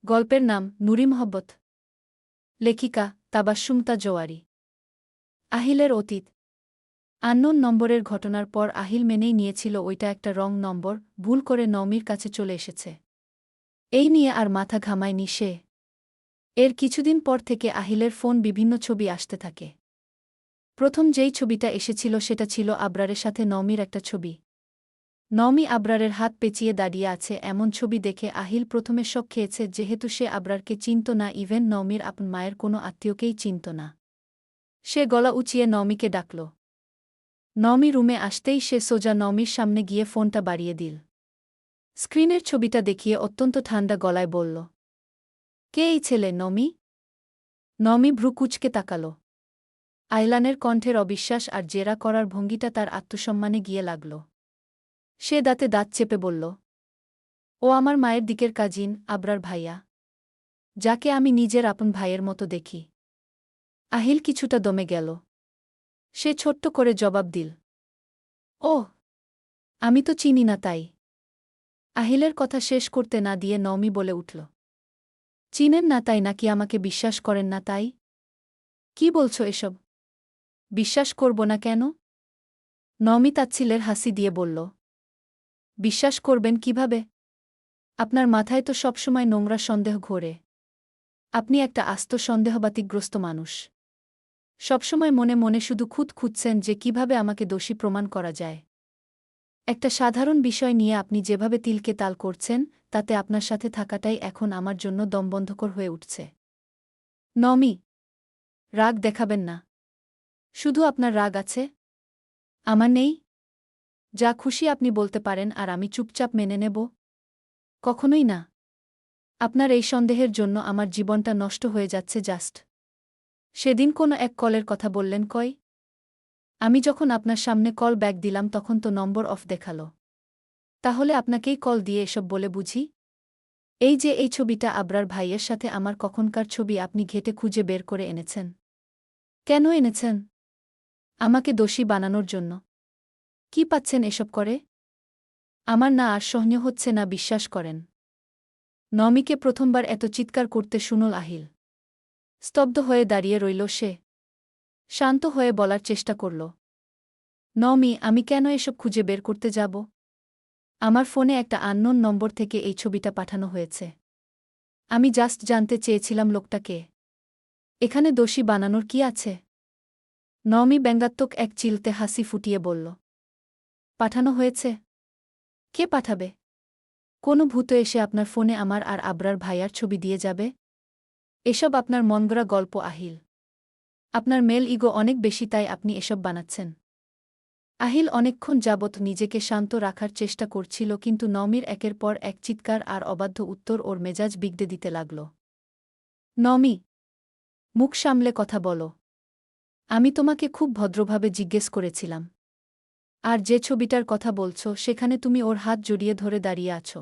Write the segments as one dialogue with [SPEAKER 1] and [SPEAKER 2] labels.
[SPEAKER 1] গল্পের নাম নুরি মোহব্বত। লেখিকা তাবাস্সুমতা জোয়ারি। আহিলের অতীত। আননোন নম্বরের ঘটনার পর আহিল মেনেই নিয়েছিল ওইটা একটা রং নম্বর, ভুল করে নওমির কাছে চলে এসেছে। এই নিয়ে আর মাথা ঘামায়নি সে। এর কিছুদিন পর থেকে আহিলের ফোন বিভিন্ন ছবি আসতে থাকে। প্রথম যেই ছবিটা এসেছিল সেটা ছিল আবরারের সাথে নওমির একটা ছবি। নওমি আবরারের হাত পেঁচিয়ে দাঁড়িয়ে আছে এমন ছবি দেখে আহিল প্রথমে শক খেয়েছে, যেহেতু সে আবরারকে চিনত না, ইভেন নওমির আপন মায়ের কোনো আত্মীয়কেই চিনত না। সে গলা উঁচিয়ে নওমিকে ডাকল। নওমি রুমে আসতেই সে সোজা নওমির সামনে গিয়ে ফোনটা বাড়িয়ে দিল। স্ক্রিনের ছবিটা দেখিয়ে অত্যন্ত ঠান্ডা গলায় বলল, কে এই ছেলে নওমি? নওমি ভ্রু কুঁচকে তাকাল। আইলানের কণ্ঠের অবিশ্বাস আর জেরা করার ভঙ্গিটা তার আত্মসম্মানে গিয়ে লাগল। সে দাঁতে দাঁত চেপে বলল, ও আমার মায়ের দিকের কাজিন, আবরার ভাইয়া, যাকে আমি নিজের আপন ভাইয়ের মতো দেখি। আহিল কিছুটা দমে গেল। সে ছোট্ট করে জবাব দিল, ওহ, আমি তো চিনি না তাই। আহিলের কথা শেষ করতে না দিয়ে নওমি বলে উঠল, চিনেন না তাই নাকি আমাকে বিশ্বাস করেন না তাই? কি বলছো এসব? বিশ্বাস করব না কেন? নওমি তাচ্ছিলের হাসি দিয়ে বলল, বিশ্বাস করবেন কিভাবে? আপনার মাথায় তো সবসময় নোংরা সন্দেহ ঘোরে। আপনি একটা আস্ত সন্দেহবাতিকগ্রস্ত মানুষ। সবসময় মনে মনে শুধু খুঁজছেন যে কিভাবে আমাকে দোষী প্রমাণ করা যায়। একটা সাধারণ বিষয় নিয়ে আপনি যেভাবে তিলকে তাল করছেন, তাতে আপনার সাথে থাকাটাই এখন আমার জন্য দমবন্ধকর হয়ে উঠছে। নওমি, রাগ দেখাবেন না। শুধু আপনার রাগ আছে? আমার নেই? যা খুশি আপনি বলতে পারেন আর আমি চুপচাপ মেনে নেব? কখনোই না। আপনার এই সন্দেহের জন্য আমার জীবনটা নষ্ট হয়ে যাচ্ছে জাস্ট। সেদিন কোনো এক কলের কথা বললেন কই? আমি যখন আপনার সামনে কল ব্যাক দিলাম তখন তো নম্বর অফ দেখালো। তাহলে আপনাকেই কল দিয়ে এসব বলে বুঝি? এই যে এই ছবিটা আবরার ভাইয়ের সাথে আমার কখনকার ছবি আপনি ঘেঁটে খুঁজে বের করে এনেছেন। কেন এনেছেন? আমাকে দোষী বানানোর জন্য। কি পাচ্ছেন এসব করে? আমার না আর সহ্য হচ্ছে না, বিশ্বাস করেন। নওমিকে প্রথমবার এত চিৎকার করতে শুনল আহিল। স্তব্ধ হয়ে দাঁড়িয়ে রইল সে। শান্ত হয়ে বলার চেষ্টা করল, নওমি, আমি কেন এসব খুঁজে বের করতে যাব? আমার ফোনে একটা আননোন নম্বর থেকে এই ছবিটা পাঠানো হয়েছে। আমি জাস্ট জানতে চেয়েছিলাম লোকটা কে। এখানে দোষী বানানোর কি আছে? নওমি ব্যঙ্গাত্মক এক চিলতে হাসি ফুটিয়ে বলল, পাঠানো হয়েছে? কে পাঠাবে? কোনো ভূত এসে আপনার ফোনে আমার আর আবরার ভাইয়ার ছবি দিয়ে যাবে? এসব আপনার মনগড়া গল্প আহিল। আপনার মেল ইগো অনেক বেশি, তাই আপনি এসব বানাচ্ছেন। আহিল অনেকক্ষণ যাবৎ নিজেকে শান্ত রাখার চেষ্টা করছিল, কিন্তু নওমির একের পর এক চিৎকার আর অবাধ্য উত্তর ওর মেজাজ বিগড়ে দিতে লাগল। নওমি, মুখ সামলে কথা বলো। আমি তোমাকে খুব ভদ্রভাবে জিজ্ঞেস করেছিলাম। আর যে ছবিটার কথা বলছো সেখানে তুমি ওর হাত জড়িয়ে ধরে দাঁড়িয়ে আছো।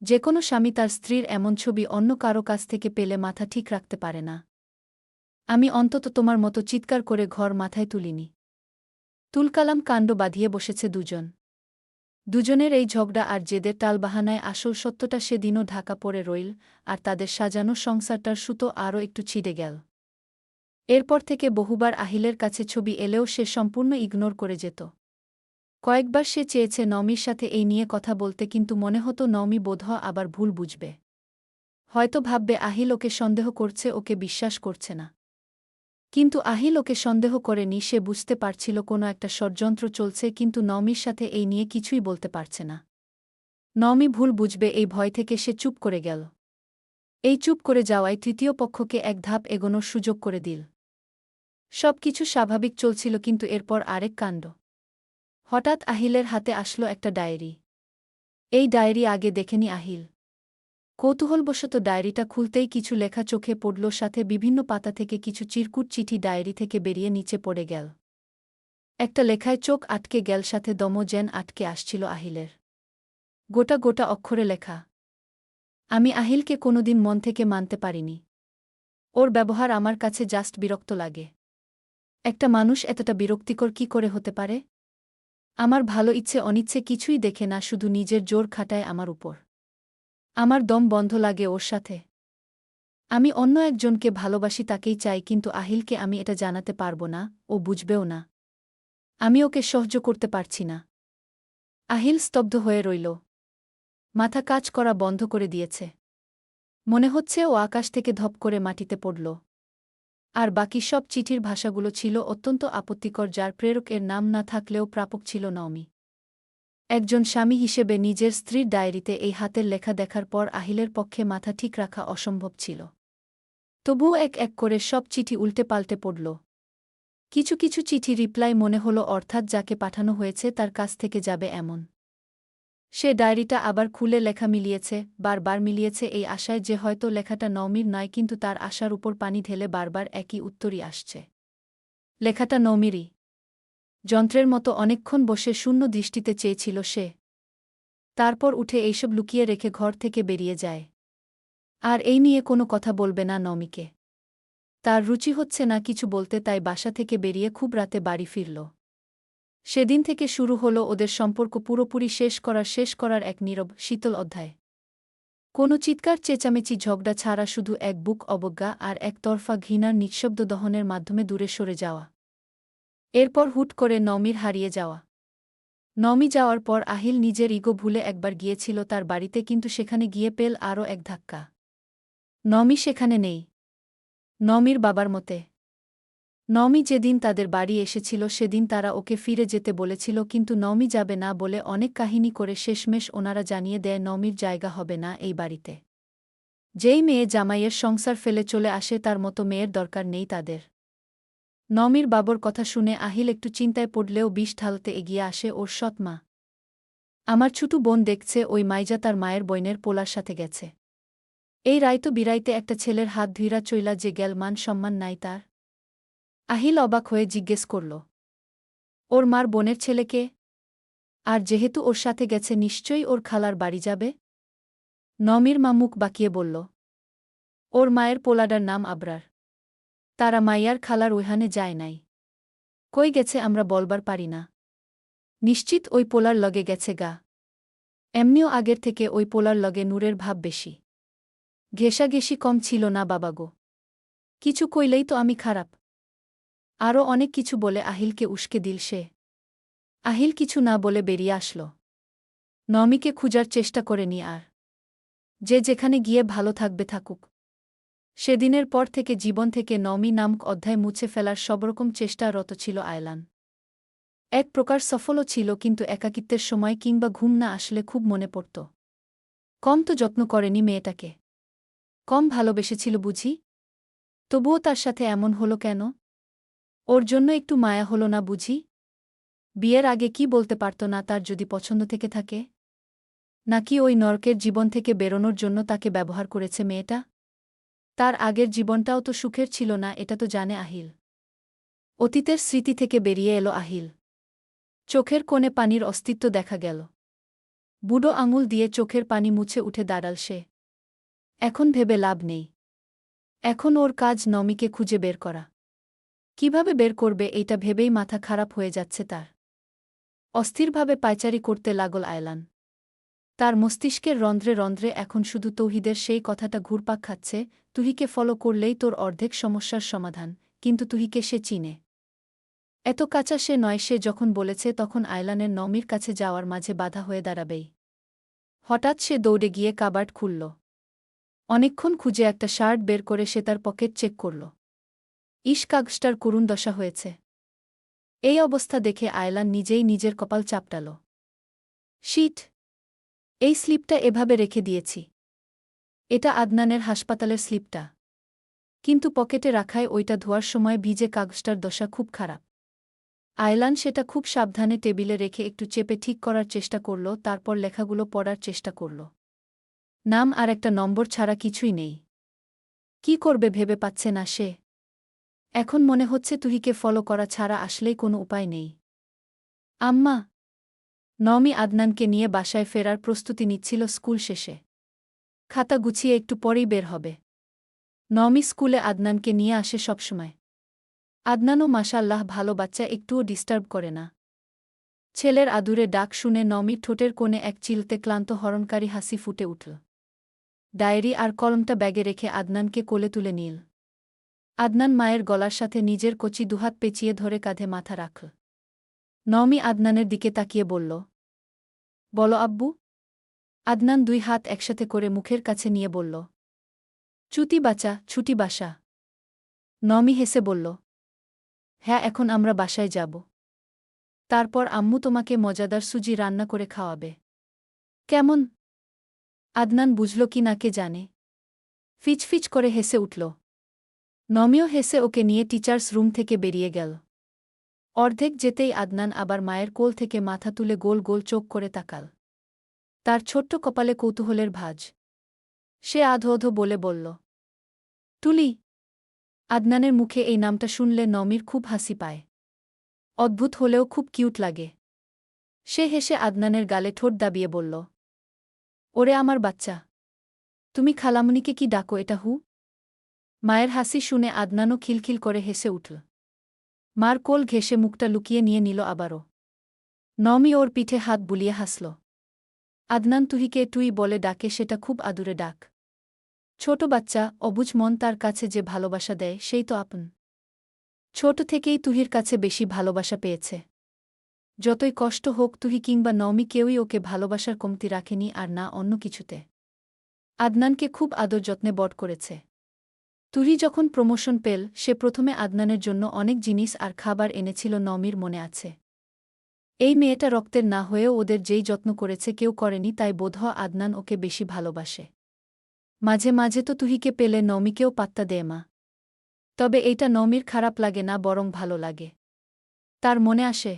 [SPEAKER 1] যে কোনো স্বামী তার স্ত্রীর এমন ছবি অন্য কারো কাছ থেকে পেলে মাথা ঠিক রাখতে পারে না। আমি অন্তত তোমার মতো চিৎকার করে ঘর মাথায় তুলিনি। তুলকালাম কাণ্ড বাঁধিয়ে বসেছে দুজন। দুজনের এই ঝগড়া আর জেদের টালবাহানায় আসল সত্যটা সেদিনও ঢাকা পড়ে রইল, আর তাদের সাজানো সংসারটার সুতো আরও একটু ছিঁড়ে গেল। এরপর থেকে বহুবার আহিলের কাছে ছবি এলেও সে সম্পূর্ণ ইগনোর করে যেত। কয়েকবার সে চেয়েছে নওমির সাথে এই নিয়ে কথা বলতে, কিন্তু মনে হতো নওমি বোধহয় আবার ভুল বুঝবে। হয়তো ভাববে আহিল ওকে সন্দেহ করছে, ওকে বিশ্বাস করছে না। কিন্তু আহিল ওকে সন্দেহ করেনি, সে বুঝতে পারছিল কোনো একটা ষড়যন্ত্র চলছে, কিন্তু নওমির সাথে এই নিয়ে কিছুই বলতে পারছে না। নওমি ভুল বুঝবে এই ভয় থেকে সে চুপ করে গেল। এই চুপ করে যাওয়ায় তৃতীয় পক্ষকে এক ধাপ এগোনোর সুযোগ করে দিল। সব কিছু স্বাভাবিক চলছিল, কিন্তু এরপর আরেক কাণ্ড। হঠাৎ আহিলের হাতে আসলো একটা ডায়েরি। এই ডায়েরি আগে দেখেনি আহিল। কৌতূহলবশত ডায়েরিটা খুলতেই কিছু লেখা চোখে পড়ল, সাথে বিভিন্ন পাতা থেকে কিছু চিরকুট চিঠি ডায়েরি থেকে বেরিয়ে নিচে পড়ে গেল। একটা লেখায় চোখ আটকে গেল, সাথে দমও যেন আটকে আসছিল আহিলের। গোটা গোটা অক্ষরে লেখা, আমি আহিলকে কোনোদিন মন থেকে মানতে পারিনি। ওর ব্যবহার আমার কাছে জাস্ট বিরক্ত লাগে। একটা মানুষ এতটা বিরক্তিকর কি করে হতে পারে? আমার ভালো ইচ্ছে অনিচ্ছে কিছুই দেখে না, শুধু নিজের জোর খাটায় আমার উপর। আমার দম বন্ধ লাগে ওর সাথে। আমি অন্য একজনকে ভালোবাসি, তাকেই চাই, কিন্তু আহিলকে আমি এটা জানাতে পারব না, ও বুঝবেও না। আমি ওকে সহ্য করতে পারছি না। আহিল স্তব্ধ হয়ে রইল। মাথা কাজ করা বন্ধ করে দিয়েছে। মনে হচ্ছে ও আকাশ থেকে ধপ করে মাটিতে পড়ল। আর বাকি সব চিঠির ভাষাগুলো ছিল অত্যন্ত আপত্তিকর, যার প্রেরক এর নাম না থাকলেও প্রাপক ছিল নওমি। একজন স্বামী হিসেবে নিজের স্ত্রীর ডায়েরিতে এই হাতের লেখা দেখার পর আহিলের পক্ষে মাথা ঠিক রাখা অসম্ভব ছিল। তবুও এক এক করে সব চিঠি উল্টে পাল্টে পড়ল। কিছু কিছু চিঠি রিপ্লাই মনে হল, অর্থাৎ যাকে পাঠানো হয়েছে তার কাছ থেকে যাবে এমন। সে ডায়েরিটা আবার খুলে লেখা মিলিয়েছে, বারবার মিলিয়েছে, এই আশায় যে হয়তো লেখাটা নওমির নয়, কিন্তু তার আশার উপর পানি ঢেলে বারবার একই উত্তরই আসছে। লেখাটা নওমিরই। যন্ত্রের মতো অনেকক্ষণ বসে শূন্য দৃষ্টিতে চেয়েছিল সে। তারপর উঠে এইসব লুকিয়ে রেখে ঘর থেকে বেরিয়ে যায়। আর এই নিয়ে কোনো কথা বলবে না নওমিকে। তার রুচি হচ্ছে না কিছু বলতে, তাই বাসা থেকে বেরিয়ে খুব রাতে বাড়ি ফিরল। সেদিন থেকে শুরু হলো ওদের সম্পর্ক পুরোপুরি শেষ করার এক নীরব, শীতল অধ্যায়। কোনো চিৎকার চেঁচামেচি ঝগড়া ছাড়া শুধু এক বুক অবজ্ঞা আর একতরফা ঘৃণার নিঃশব্দ দহনের মাধ্যমে দূরে সরে যাওয়া। এরপর হুট করে নওমির হারিয়ে যাওয়া। নওমি যাওয়ার পর আহিল নিজের ইগো ভুলে একবার গিয়েছিল তার বাড়িতে, কিন্তু সেখানে গিয়ে পেল আরও এক ধাক্কা। নওমি সেখানে নেই। নওমির বাবার মতে নওমি যেদিন তাদের বাড়ি এসেছিল সেদিন তারা ওকে ফিরে যেতে বলেছিল, কিন্তু নওমি যাবে না বলে অনেক কাহিনী করে শেষমেশ ওনারা জানিয়ে দেয় নওমির জায়গা হবে না এই বাড়িতে। যেই মেয়ে জামাইয়ের সংসার ফেলে চলে আসে তার মতো মেয়ের দরকার নেই তাদের। নওমির বাবার কথা শুনে আহিল একটু চিন্তায় পড়লেও বিষ ঢালতে এগিয়ে আসে ওর সৎ মা। আমার ছোট বোন দেখছে ওই মাইজা তার মায়ের বইনের পোলার সাথে গেছে। এই রাইতো বিরাইতে একটা ছেলের হাত ধুইরা চইলা যে গেল, মান সম্মান নাই তার। আহিল অবাক হয়ে জিজ্ঞেস করল, ওর মার বোনের ছেলেকে? আর যেহেতু ওর সাথে গেছে নিশ্চয়ই ওর খালার বাড়ি যাবে। নওমির মা মুখ বাঁকিয়ে বলল, ওর মায়ের পোলাডার নাম আবরার। তারা মাইয়ার খালার ওইহানে যায় নাই। কই গেছে আমরা বলবার পারি না। নিশ্চিত ওই পোলার লগে গেছে গা। এমনিও আগের থেকে ওই পোলার লগে নূরের ভাব বেশি। ঘেঁষাঘেঁষি কম ছিল না বাবাগো। কিছু কইলেই তো আমি খারাপ। আরও অনেক কিছু বলে আহিলকে উস্কে দিল সে। আহিল কিছু না বলে বেরিয়ে আসল। নওমিকে খুঁজার চেষ্টা করেনি আর। যে যেখানে গিয়ে ভালো থাকবে থাকুক। সেদিনের পর থেকে জীবন থেকে নওমি নামক অধ্যায় মুছে ফেলার সবরকম চেষ্টারত ছিল আয়লান। এক প্রকার সফলও ছিল, কিন্তু একাকিত্বের সময় কিংবা ঘুম না আসলে খুব মনে পড়ত। কম তো যত্ন করেনি মেয়েটাকে। কম ভালোবেসেছিল বুঝি? তবুও তার সাথে এমন হলো কেন? ওর জন্য একটু মায়া হলো না বুঝি? বিয়ের আগে কি বলতে পারত না তার যদি পছন্দ থেকে থাকে? নাকি ওই নরকের জীবন থেকে বেরোনোর জন্য তাকে ব্যবহার করেছে মেয়েটা? তার আগের জীবনটাও তো সুখের ছিল না, এটা তো জানে আহিল। অতীতের স্মৃতি থেকে বেরিয়ে এলো আহিল। চোখের কোণে পানির অস্তিত্ব দেখা গেল। বুড়ো আঙুল দিয়ে চোখের পানি মুছে উঠে দাঁড়াল সে। এখন ভেবে লাভ নেই। এখন ওর কাজ নওমিকে খুঁজে বের করা। কিভাবে বের করবে এইটা ভেবেই মাথা খারাপ হয়ে যাচ্ছে তার। অস্থিরভাবে পায়চারি করতে লাগল আয়লান। তার মস্তিষ্কের রন্ধ্রে রন্ধ্রে এখন শুধু তৌহিদের সেই কথাটা ঘুরপাক খাচ্ছে, তুহিকে ফলো করলেই তোর অর্ধেক সমস্যার সমাধান, কিন্তু তুহিকে সে চিনে। এত কাঁচা সে নয়, সে যখন বলেছে তখন আয়লানের নওমির কাছে যাওয়ার মাঝে বাধা হয়ে দাঁড়াবেই। হঠাৎ সে দৌড়ে গিয়ে কাবার্ড খুলল। অনেকক্ষণ খুঁজে একটা শার্ট বের করে সে তার পকেট চেক করল। কাগজটার করুণ দশা হয়েছে। এই অবস্থা দেখে আয়লান নিজেই নিজের কপাল চাপটাল। শিট! এই স্লিপটা এভাবে রেখে দিয়েছি। এটা আদনানের হাসপাতালের স্লিপটা। কিন্তু পকেটে রাখায় ওইটা ধোয়ার সময় ভিজে কাগজটার দশা খুব খারাপ। আয়লান সেটা খুব সাবধানে টেবিলে রেখে একটু চেপে ঠিক করার চেষ্টা করল, তারপর লেখাগুলো পড়ার চেষ্টা করল। নাম আর একটা নম্বর ছাড়া কিছুই নেই। কি করবে ভেবে পাচ্ছে না সে। এখন মনে হচ্ছে তুহিকে ফলো করা ছাড়া আসলেই কোনো উপায় নেই। আম্মা! নওমি আদনানকে নিয়ে বাসায় ফেরার প্রস্তুতি নিচ্ছিল স্কুল শেষে। খাতা গুছিয়ে একটু পরেই বের হবে। নওমি স্কুলে আদনানকে নিয়ে আসে সবসময়। আদনানও মাশাআল্লাহ ভালো বাচ্চা, একটুও ডিস্টার্ব করে না। ছেলের আদুরে ডাক শুনে নওমির ঠোঁটের কোণে এক চিলতে ক্লান্ত হরণকারী হাসি ফুটে উঠল। ডায়েরি আর কলমটা ব্যাগে রেখে আদনানকে কোলে তুলে নিল। আদনান মায়ের গলার সাথে নিজের কচি দুহাত পেঁচিয়ে ধরে কাঁধে মাথা রাখল। নওমি আদনানের দিকে তাকিয়ে বলল, বলো আব্বু। আদনান 2 হাত একসাথে করে মুখের কাছে নিয়ে বলল, চুটি বাচ্চা, ছুটি বাসা। নওমি হেসে বলল, হ্যাঁ, এখন আমরা বাসায় যাব। তারপর আম্মু তোমাকে মজাদার সুজি রান্না করে খাওয়াবে। কেমন? আদনান বুঝল কি না কে জানে। ফিচফিচ করে হেসে উঠল। নওমিও হেসে ওকে নিয়ে টিচার্স রুম থেকে বেরিয়ে গেল। অর্ধেক যেতেই আদনান আবার মায়ের কোল থেকে মাথা তুলে গোল গোল চোখ করে তাকাল। তার ছোট্ট কপালে কৌতূহলের ভাঁজ। সে আধো আধো বলে বলল, তুলি। আদনানের মুখে এই নামটা শুনলে নওমির খুব হাসি পায়। অদ্ভুত হলেও খুব কিউট লাগে। সে হেসে আদনানের গালে ঠোঁট দাবিয়ে বলল, ওরে আমার বাচ্চা, তুমি খালামুনিকে কি ডাকো এটা হু? মায়ের হাসি শুনে আদনানও খিলখিল করে হেসে উঠল। মার কোল ঘেঁষে মুখটা লুকিয়ে নিয়ে নিল আবারও। নওমি ওর পিঠে হাত বুলিয়ে হাসল। আদনান তুহিকে তুই বলে ডাকে, সেটা খুব আদুরে ডাক। ছোট বাচ্চা, অবুঝ মন তার কাছে যে ভালোবাসা দেয় সেই তো আপন। ছোট থেকেই তুহির কাছে বেশি ভালোবাসা পেয়েছে। যতই কষ্ট হোক, তুহি কিংবা নওমি কেউই ওকে ভালোবাসার কমতি রাখেনি, আর না অন্য কিছুতে। আদনানকে খুব আদর যত্নে বড় করেছে। তুহি যখন প্রমোশন পেল, সে প্রথমে আদনানের জন্য অনেক জিনিস আর খাবার এনেছিল, নওমির মনে আছে। এই মেয়েটা রক্তের না হয়েও ওদের যেই যত্ন করেছে কেউ করেনি, তাই বোধহয় আদনান ওকে বেশি ভালোবাসে। মাঝে মাঝে তো তুহিকে পেলে নওমিকেও পাত্তা দেয় মা। তবে এইটা নওমির খারাপ লাগে না, বরং ভালো লাগে। তার মনে আসে,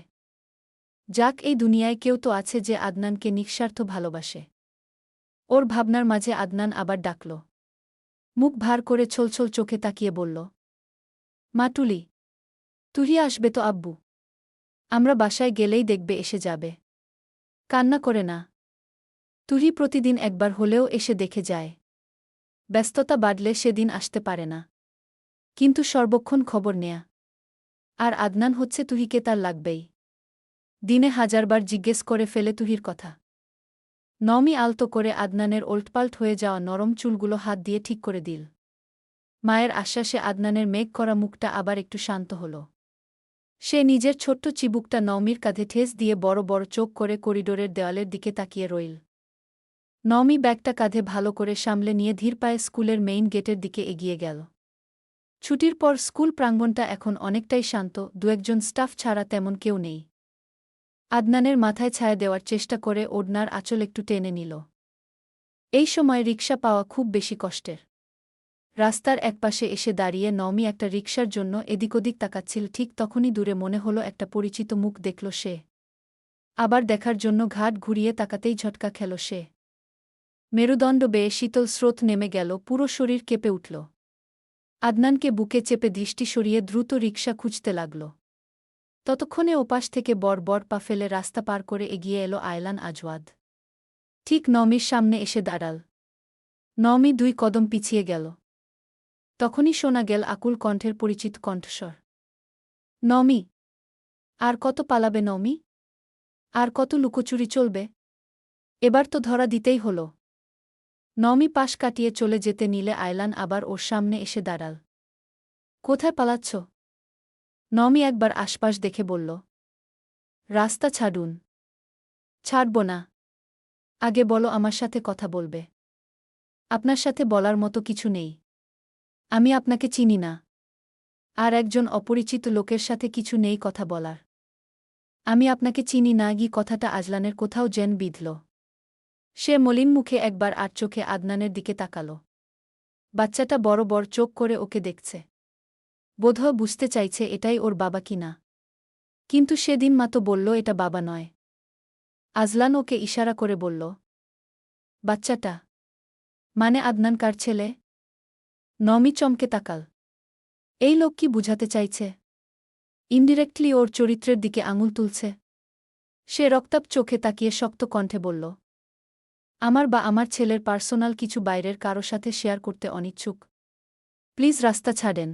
[SPEAKER 1] যাক, এই দুনিয়ায় কেউ তো আছে যে আদনানকে নিঃস্বার্থ ভালোবাসে। ওর ভাবনার মাঝে আদনান আবার ডাকল। মুখ ভার করে ছলছল চোখে তাকিয়ে বলল, মা টুলি। তুহি আসবে তো আব্বু? আমরা বাসায় গেলেই দেখবে এসে যাবে। কান্না করে না। তুহি প্রতিদিন একবার হলেও এসে দেখে যায়। ব্যস্ততা বাড়লে সেদিন আসতে পারে না, কিন্তু সর্বক্ষণ খবর নেয়া। আর আদনান হচ্ছে তুহিকে তার লাগবেই। দিনে 1000 বার জিজ্ঞেস করে ফেলে তুহির কথা। নওমি আলতো করে আদনানের ওল্টপাল্ট হয়ে যাওয়া নরম চুলগুলো হাত দিয়ে ঠিক করে দিল। মায়ের আশ্বাসে আদনানের মেঘ করা মুখটা আবার একটু শান্ত হল। সে নিজের ছোট্ট চিবুকটা নওমির কাঁধে ঠেস দিয়ে বড় বড় চোখ করে করিডোরের দেওয়ালের দিকে তাকিয়ে রইল। নওমি ব্যাগটা কাঁধে ভালো করে সামলে নিয়ে ধীর পায়ে স্কুলের মেইন গেটের দিকে এগিয়ে গেল। ছুটির পর স্কুল প্রাঙ্গণটা এখন অনেকটাই শান্ত, 2-1 স্টাফ ছাড়া তেমন কেউ নেই। আদনানের মাথায় ছায়া দেওয়ার চেষ্টা করে ওড়নার আঁচল একটু টেনে নিল। এই সময় রিকশা পাওয়া খুব বেশি কষ্টের। রাস্তার একপাশে এসে দাঁড়িয়ে নওমি একটা রিকশার জন্য এদিক-ওদিক তাকাচ্ছিল, ঠিক তখনই দূরে মনে হলো একটা পরিচিত মুখ দেখল সে। আবার দেখার জন্য ঘাট ঘুরিয়ে তাকাতেই ঝটকা খেল সে। মেরুদণ্ড বেয়ে শীতল স্রোত নেমে গেল, পুরো শরীর কেঁপে উঠল। আদনানকে বুকে চেপে দৃষ্টি সরিয়ে দ্রুত রিকশা খুঁজতে লাগল। ততক্ষণে ওপাশ থেকে বড় বড় পা ফেলে রাস্তা পার করে এগিয়ে এলো আয়লান আজওয়াদ। ঠিক নওমির সামনে এসে দাঁড়াল। নওমি 2 কদম পিছিয়ে গেল। তখনই শোনা গেল আকুল কণ্ঠের পরিচিত কণ্ঠস্বর, নওমি। আর কত পালাবে নওমি? আর কত লুকোচুরি চলবে? এবার তো ধরা দিতেই হল। নওমি পাশ কাটিয়ে চলে যেতে নিলে আয়লান আবার ওর সামনে এসে দাঁড়াল। কোথায় পালাচ্ছ? নওমি একবার আশপাশ দেখে বলল, রাস্তা ছাড়ুন। ছাড়ব না। আগে বলো আমার সাথে কথা বলবে। আপনার সাথে বলার মতো কিছু নেই। আমি আপনাকে চিনি না। আর একজন অপরিচিত লোকের সাথে কিছু নেই কথা বলার। আমি আপনাকে চিনি না। কথাটা আজলানের কোথাও যেন বিঁধল। সে মলিন মুখে একবার আর চোখে আদনানের দিকে তাকাল। বাচ্চাটা বড় বড় চোখ করে ওকে দেখছে। বোধহয় বুঝতে চাইছে এটাই ওর বাবা কিনা। কিন্তু সেদিন মা তো বলল এটা বাবা নয়। আজলান ওকে ইশারা করে বলল, বাচ্চাটা মানে আদনান কার ছেলে? নওমি চমকে তাকাল। এই লোক কি বুঝাতে চাইছে? ইনডিরেক্টলি ওর চরিত্রের দিকে আঙুল তুলছে। সে রক্তাপ চোখে তাকিয়ে শক্ত কণ্ঠে বলল, আমার ছেলের পার্সোনাল কিছু বাইরের কারো সাথে শেয়ার করতে অনিচ্ছুক। প্লিজ রাস্তা ছাড়েন।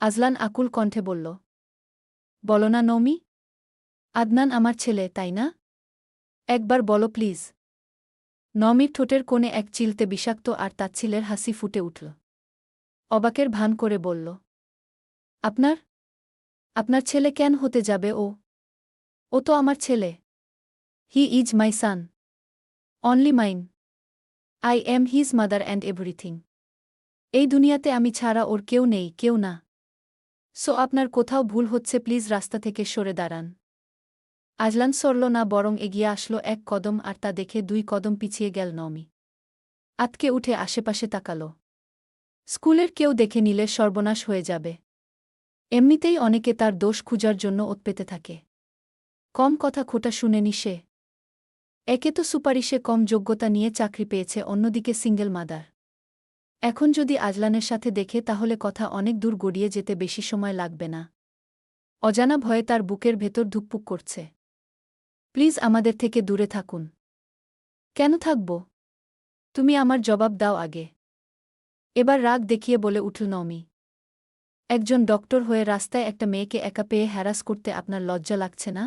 [SPEAKER 1] আজলান আকুল কণ্ঠে বলল, বলো না নওমি। আদনান আমার ছেলে, তাই না? একবার বলো প্লিজ। নমির ঠোঁটের কোণে এক চিলতে বিষাক্ত আর তাচ্ছিলের হাসি ফুটে উঠল। অবাকের ভান করে বলল, আপনার আপনার ছেলে কেন হতে যাবে ও? ও তো আমার ছেলে। He is my son, only mine. I am his mother and everything. এই দুনিয়াতে আমি ছাড়া ওর কেউ নেই, কেউ না। সো আপনার কোথাও ভুল হচ্ছে, প্লিজ রাস্তা থেকে সরে দাঁড়ান। আজলান সরল না, বরং এগিয়ে আসলো এক কদম, আর তা দেখে 2 কদম পিছিয়ে গেল নমি। আতকে উঠে আশেপাশে তাকাল। স্কুলের কেউ দেখে নিলে সর্বনাশ হয়ে যাবে। এমনিতেই অনেকে তার দোষ খুঁজার জন্য ওৎ পেতে থাকে। কম কথা খোটা শুনেনি সে। একে তো সুপারিশে কম যোগ্যতা নিয়ে চাকরি পেয়েছে, অন্যদিকে সিঙ্গেল মাদার। এখন যদি আজলানের সাথে দেখে তাহলে কথা অনেক দূর গড়িয়ে যেতে বেশি সময় লাগবে না। অজানা ভয়ে তার বুকের ভেতর ধুকপুক করছে। প্লিজ আমাদের থেকে দূরে থাকুন। কেন থাকব? তুমি আমার জবাব দাও আগে। এবার রাগ দেখিয়ে বলে উঠল নমি। একজন ডক্টর হয়ে রাস্তায় একটা মেয়েকে একা পেয়ে হ্যারাস করতে আপনার লজ্জা লাগছে না?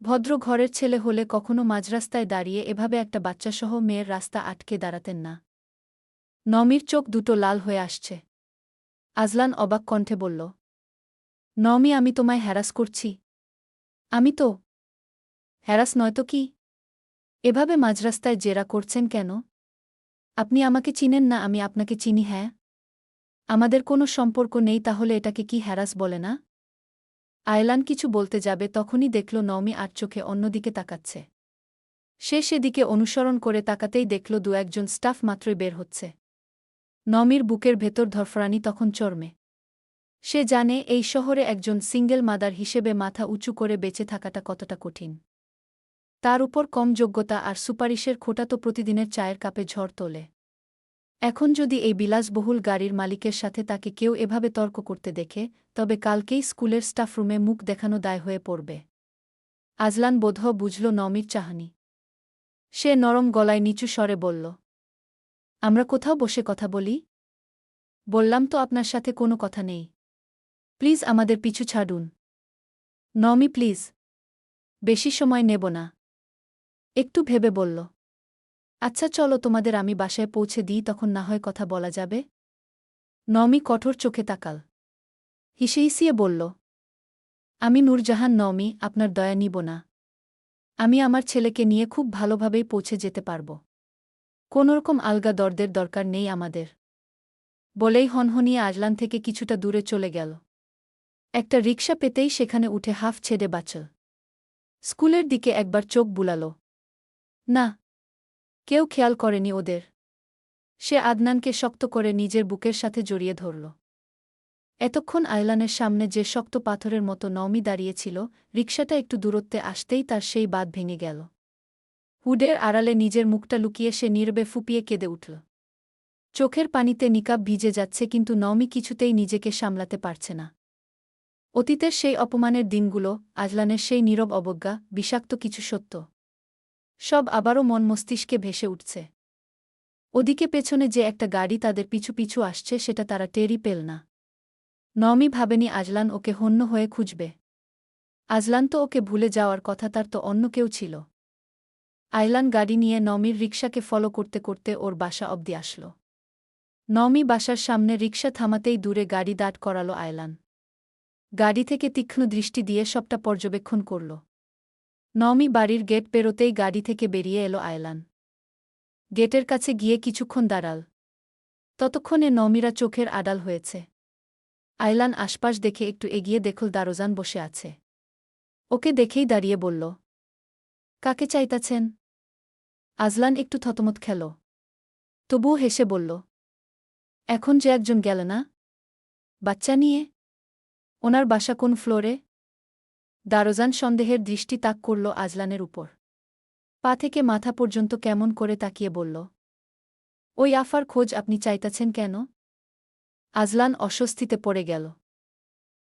[SPEAKER 1] ভদ্র ঘরের ছেলে হলে কখনো মাঝরাস্তায় দাঁড়িয়ে এভাবে একটা বাচ্চাসহ মেয়ের রাস্তা আটকে দাঁড়াতেন না। নমির চোখ দুটো লাল হয়ে আসছে। আজলান অবাক কণ্ঠে বলল, নমি, আমি তোমায় হ্যারাস করছি? আমি তো হ্যারাস নয়তো কি? এভাবে মাঝরাস্তায় জেরা করছেন কেন? আপনি আমাকে চিনেন না, আমি আপনাকে চিনি। হ্যাঁ, আমাদের কোনো সম্পর্ক নেই, তাহলে এটাকে কি হ্যারাস বলে না? আয়লান কিছু বলতে যাবে, তখনই দেখল নমি আর চোখে অন্যদিকে তাকাচ্ছে। সে সেদিকে অনুসরণ করে তাকাতেই দেখল 2-1 স্টাফ মাত্রই বের হচ্ছে। নমির বুকের ভেতর ধরফরানি তখন চরমে। সে জানে এই শহরে একজন সিঙ্গেল মাদার হিসেবে মাথা উঁচু করে বেঁচে থাকাটা কতটা কঠিন। তার উপর কম যোগ্যতা আর সুপারিশের খোঁটা তো প্রতিদিনের চায়ের কাপে ঝড় তোলে। এখন যদি এই বিলাসবহুল গাড়ির মালিকের সাথে তাকে কেউ এভাবে তর্ক করতে দেখে, তবে কালকেই স্কুলের স্টাফরুমে মুখ দেখানো দায় হয়ে পড়বে। আজলান বোধহ বুঝল নমির চাহনি। সে নরম গলায় নিচু স্বরে বলল, আমরা কোথাও বসে কথা বলি? বললাম তো আপনার সাথে কোনো কথা নেই। প্লিজ আমাদের পিছু ছাড়ুন। নমি, প্লিজ। বেশি সময় নেব না। একটু ভেবে বলল, আচ্ছা চলো, তোমাদের আমি বাসায় পৌঁছে দিই, তখন না হয় কথা বলা যাবে। নমি কঠোর চোখে তাকাল। হিসিয়ে বলল, আমি নূরজাহান নমি, আপনার দয়া নিব না। আমি আমার ছেলেকে নিয়ে খুব ভালোভাবেই পৌঁছে যেতে পারব। কোনোরকম আলগা দরদের দরকার নেই আমাদের। বলেই হনহনিয়ে আজলান থেকে কিছুটা দূরে চলে গেল। একটা রিকশা পেতেই সেখানে উঠে হাফ ছেড়ে বাঁচল। স্কুলের দিকে একবার চোখ বুলাল। না, কেউ খেয়াল করেনি ওদের। সে আদনানকে শক্ত করে নিজের বুকের সাথে জড়িয়ে ধরল। এতক্ষণ আয়লানের সামনে যে শক্ত পাথরের মতো নমি দাঁড়িয়েছিল, রিকশাটা একটু দূরত্বে আসতেই তার সেই বাঁধ ভেঙে গেল। হুডের আড়ালে নিজের মুখটা লুকিয়ে সে নীরবে ফুঁপিয়ে কেঁদে উঠল। চোখের পানিতে নিকাব ভিজে যাচ্ছে, কিন্তু নমি কিছুতেই নিজেকে সামলাতে পারছে না। অতীতের সেই অপমানের দিনগুলো, আজলানের সেই নীরব অবজ্ঞা, বিষাক্ত কিছু সত্য, সব আবারও মন মস্তিষ্কে ভেসে উঠছে। ওদিকে পেছনে যে একটা গাড়ি তাদের পিছু পিছু আসছে, সেটা তারা টেরই পেল না। নমি ভাবেনি আজলান ওকে হন্য হয়ে খুঁজবে। আজলান তো ওকে ভুলে যাওয়ার কথা, তার তো অন্য কেউ ছিল। আয়লান গাড়ি নিয়ে নমির রিকশাকে ফলো করতে করতে ওর বাসা অবধি আসল। নমি বাসার সামনে রিকশা থামাতেই দূরে গাড়ি দাঁড় করাল আয়লান। গাড়ি থেকে তীক্ষ্ণ দৃষ্টি দিয়ে সবটা পর্যবেক্ষণ করল। নমি বাড়ির গেট পেরোতেই গাড়ি থেকে বেরিয়ে এলো আয়লান। গেটের কাছে গিয়ে কিছুক্ষণ দাঁড়াল। ততক্ষণে নমিরা চোখের আড়াল হয়েছে। আয়লান আশপাশ দেখে একটু এগিয়ে দেখল দারোজান বসে আছে। ওকে দেখেই দাঁড়িয়ে বলল, কাকে চাইতাছেন? আজলান একটু থতমত খেল, তবুও হেসে বলল, এখন যে একজন গেল না, বাচ্চা নিয়ে। ওনার বাসা কোন ফ্লোরে? দারোজান সন্দেহের দৃষ্টি তাক করল আজলানের উপর। পা থেকে মাথা পর্যন্ত কেমন করে তাকিয়ে বলল, ওই আফার খোঁজ আপনি চাইতাছেন কেন? আজলান অস্বস্তিতে পড়ে গেল।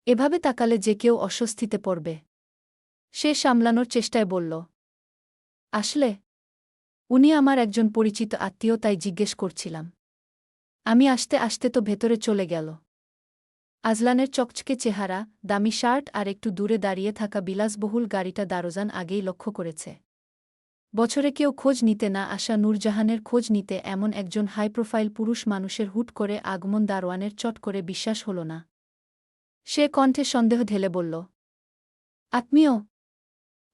[SPEAKER 1] এভাবে তাকালে যে কেউ অস্বস্তিতে পড়বে। সে সামলানোর চেষ্টায় বলল, আসলে উনি আমার একজন পরিচিত আত্মীয়, তাই জিজ্ঞেস করছিলাম। আমি আসতে আসতে তো ভেতরে চলে গেল। আজলানের চকচকে চেহারা, দামি শার্ট আর একটু দূরে দাঁড়িয়ে থাকা বিলাসবহুল গাড়িটা দারোজান আগেই লক্ষ্য করেছে। বছরে কেউ খোঁজ নিতে না আসা নূরজাহানের খোঁজ নিতে এমন একজন হাই প্রোফাইল পুরুষ মানুষের হুট করে আগমন দারোয়ানের চট করে বিশ্বাস হল না। সে কণ্ঠে সন্দেহ ঢেলে বলল, আত্মীয়,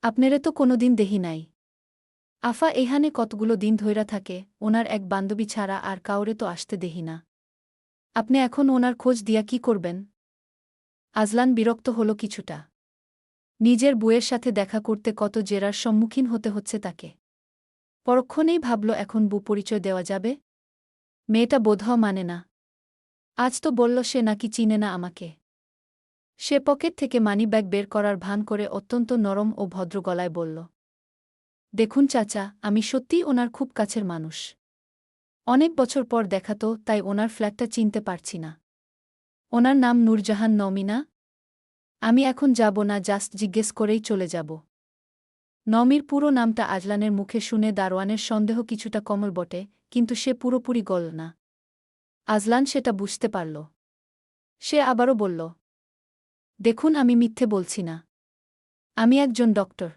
[SPEAKER 1] আপনারে তো কোনোদিন দেহি নাই। আফা এহানে কতগুলো দিন ধইরা থাকে, ওনার এক বান্ধবী ছাড়া আর কাউরে তো আসতে দেহি না। আপনি এখন ওনার খোঁজ দিয়া কি করবেন? আজলান বিরক্ত হল কিছুটা। নিজের বউয়ের সাথে দেখা করতে কত জেরার সম্মুখীন হতে হচ্ছে তাকে। পরক্ষণেই ভাবল এখন বউ পরিচয় দেওয়া যাবে? মেয়েটা বোধহয় মানে না। আজ তো বলল সে নাকি চিনে না আমাকে। সে পকেট থেকে মানিব্যাগ বের করার ভান করে অত্যন্ত নরম ও ভদ্র গলায় বলল, দেখুন চাচা, আমি সত্যিই ওনার খুব কাছের মানুষ। অনেক বছর পর দেখা তো, তাই ওনার ফ্ল্যাটটা চিনতে পারছি না। ওনার নাম নূরজাহান নওমি না? আমি এখন যাব না, জাস্ট জিজ্ঞেস করেই চলে যাব। নওমির পুরো নামটা আজলানের মুখে শুনে দারোয়ানের সন্দেহ কিছুটা কমল বটে, কিন্তু সে পুরোপুরি গল না। আজলান সেটা বুঝতে পারল। সে আবারও বলল, দেখুন আমি মিথ্যে বলছি না। আমি একজন ডক্টর।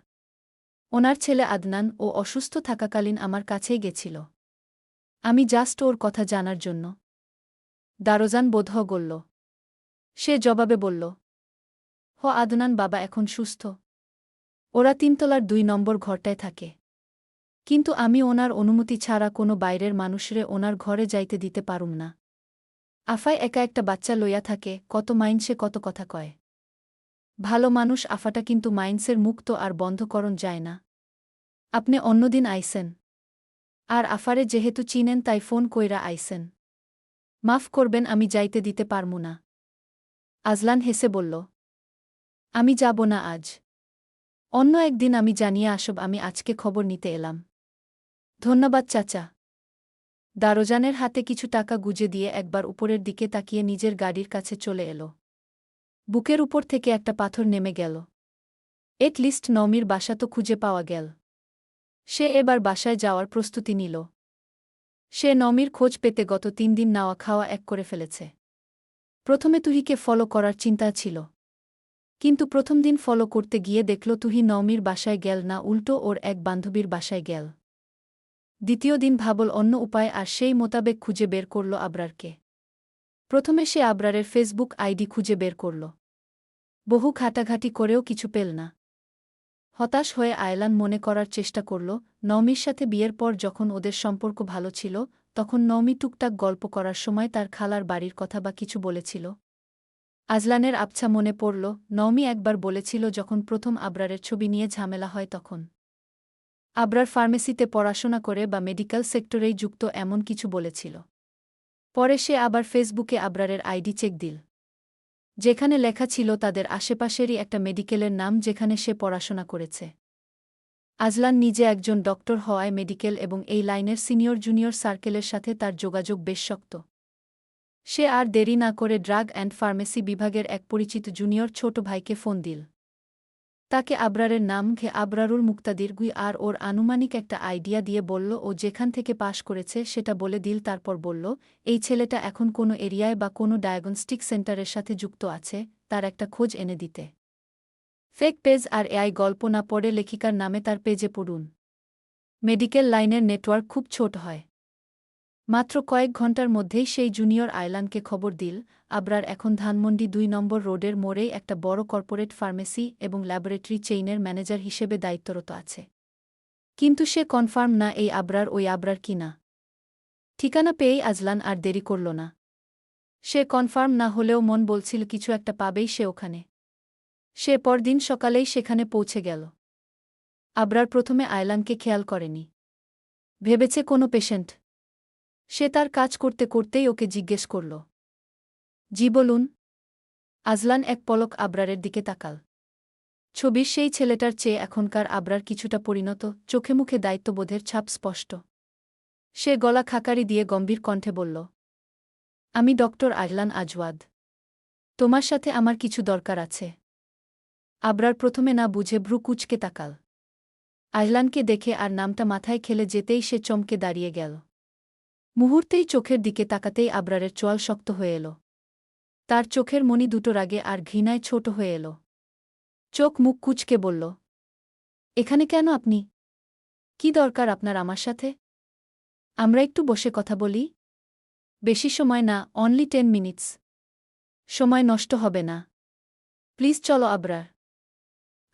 [SPEAKER 1] ওনার ছেলে আদনান ও অসুস্থ থাকাকালীন আমার কাছেই গেছিল। আমি জাস্ট ওর কথা জানার জন্য। দারোজান বোধহয় গলল। সে জবাবে বলল, আদনান বাবা এখন সুস্থ। ওরা ৩ তলার ২ নম্বর ঘরটায় থাকে। কিন্তু আমি ওনার অনুমতি ছাড়া কোনো বাইরের মানুষরে ওনার ঘরে যাইতে দিতে পারুম না। আফায় একা একটা বাচ্চা লইয়া থাকে, কত মাইন্সে কত কথা কয়। ভালো মানুষ আফাটা, কিন্তু মাইন্সের মুখ তো আর বন্ধ করণ যায় না। আপনি অন্যদিন আইসেন। আর আফারে যেহেতু চিনেন তাই ফোন কইরা আইসেন। মাফ করবেন, আমি যাইতে দিতে পারমু না। আজলান হেসে বলল, আমি যাব না আজ। অন্য একদিন আমি জানিয়ে আসব, আমি আজকে খবর নিতে এলাম। ধন্যবাদ চাচা। দারোজানের হাতে কিছু টাকা গুজে দিয়ে একবার উপরের দিকে তাকিয়ে নিজের গাড়ির কাছে চলে এল। বুকের উপর থেকে একটা পাথর নেমে গেল। এট লিস্ট নওমির বাসা তো খুঁজে পাওয়া গেল। সে এবার বাসায় যাওয়ার প্রস্তুতি নিল। সে নওমির খোঁজ পেতে গত ৩ দিন নাওয়া খাওয়া এক করে ফেলেছে। প্রথমে তুহিকে ফলো করার চিন্তা ছিল, কিন্তু প্রথম দিন ফলো করতে গিয়ে দেখল তুহি নওমির বাসায় গেল না, উল্টো ওর এক বান্ধবীর বাসায় গেল। দ্বিতীয় দিন ভাবল অন্য উপায়, আর সেই মোতাবেক খুঁজে বের করল আবরারকে। প্রথমে সে আবরারের ফেসবুক আইডি খুঁজে বের করল। বহু ঘাটাঘাটি করেও কিছু পেল না। হতাশ হয়ে আয়লান মনে করার চেষ্টা করল, নওমির সাথে বিয়ের পর যখন ওদের সম্পর্ক ভালো ছিল, তখন নওমি টুকটাক গল্প করার সময় তার খালার বাড়ির কথা বা কিছু বলেছিল। আজলানের আবছা মনে পড়ল, নওমি একবার বলেছিল যখন প্রথম আবরারের ছবি নিয়ে ঝামেলা হয় তখন। আবরার ফার্মেসিতে পড়াশোনা করে বা মেডিকেল সেক্টরেই যুক্ত, এমন কিছু বলেছিল। পরে সে আবার ফেসবুকে আবরারের আইডি চেক দিল। যেখানে লেখা ছিল তাদের আশেপাশেরই একটা মেডিকেলের নাম যেখানে সে পড়াশোনা করেছে। আজলান নিজে একজন ডক্টর হওয়ায় মেডিকেল এবং এই লাইনের সিনিয়র জুনিয়র সার্কেলের সাথে তার যোগাযোগ বেশ শক্ত। সে আর দেরি না করে ড্রাগ অ্যান্ড ফার্মেসি বিভাগের এক পরিচিত জুনিয়র ছোট ভাইকে ফোন দিল। তাকে আবরারের নাম আবরারুল মুক্তাদির আর ওর আনুমানিক একটা আইডিয়া দিয়ে বলল ও যেখান থেকে পাশ করেছে সেটা বলে দিল। তারপর বলল, এই ছেলেটা এখন কোনো এরিয়ায় বা কোনো ডায়াগনস্টিক সেন্টারের সাথে যুক্ত আছে, তার একটা খোঁজ এনে দিতে। ফেক পেজ আর এআই গল্প না পড়ে লেখিকার নামে তার পেজে পড়ুন। মেডিকেল লাইনের নেটওয়ার্ক খুব ছোট হয়। মাত্র কয়েক ঘণ্টার মধ্যেই সেই জুনিয়র আয়লানকে খবর দিল, আবরার এখন ধানমন্ডি ২ নম্বর রোডের মোড়েই একটা বড় কর্পোরেট ফার্মেসি এবং ল্যাবরেটরি চেইনের ম্যানেজার হিসেবে দায়িত্বরত আছে। কিন্তু সে কনফার্ম না এই আবরার ওই আবরার কি না। ঠিকানা পেয়েই আজলান আর দেরি করল না। সে কনফার্ম না হলেও মন বলছিল কিছু একটা পাবেই সে ওখানে। সে পরদিন সকালেই সেখানে পৌঁছে গেল। আবরার প্রথমে আয়লানকে খেয়াল করেনি। ভেবেছে কোনো পেশেন্ট। সে তার কাজ করতে করতেই ওকে জিজ্ঞেস করল, জি বলুন। আজলান এক পলক আবরারের দিকে তাকাল। ছবির সেই ছেলেটার চেয়ে এখনকার আবরার কিছুটা পরিণত, চোখে মুখে দায়িত্ববোধের ছাপ স্পষ্ট। সে গলা খাকারি দিয়ে গম্ভীর কণ্ঠে বলল, আমি ডক্টর আজলান আজওয়াদ। তোমার সাথে আমার কিছু দরকার আছে। আবরার প্রথমে না বুঝে ভ্রু কুঁচকে তাকাল। আজলানকে দেখে আর নামটা মাথায় খেলে যেতেই সে চমকে দাঁড়িয়ে গেল। মুহূর্তেই চোখের দিকে তাকাতেই আবরারের চোয়াল শক্ত হয়ে এল। তার চোখের মণি দুটো রাগে আর ঘৃণায় ছোট হয়ে এল। চোখ মুখ কুঁচকে বলল, এখানে কেন আপনি? কি দরকার আপনার আমার সাথে? আমরা একটু বসে কথা বলি? বেশি সময় না, অনলি 10 মিনিটস। সময় নষ্ট হবে না। প্লিজ চলো আবরার।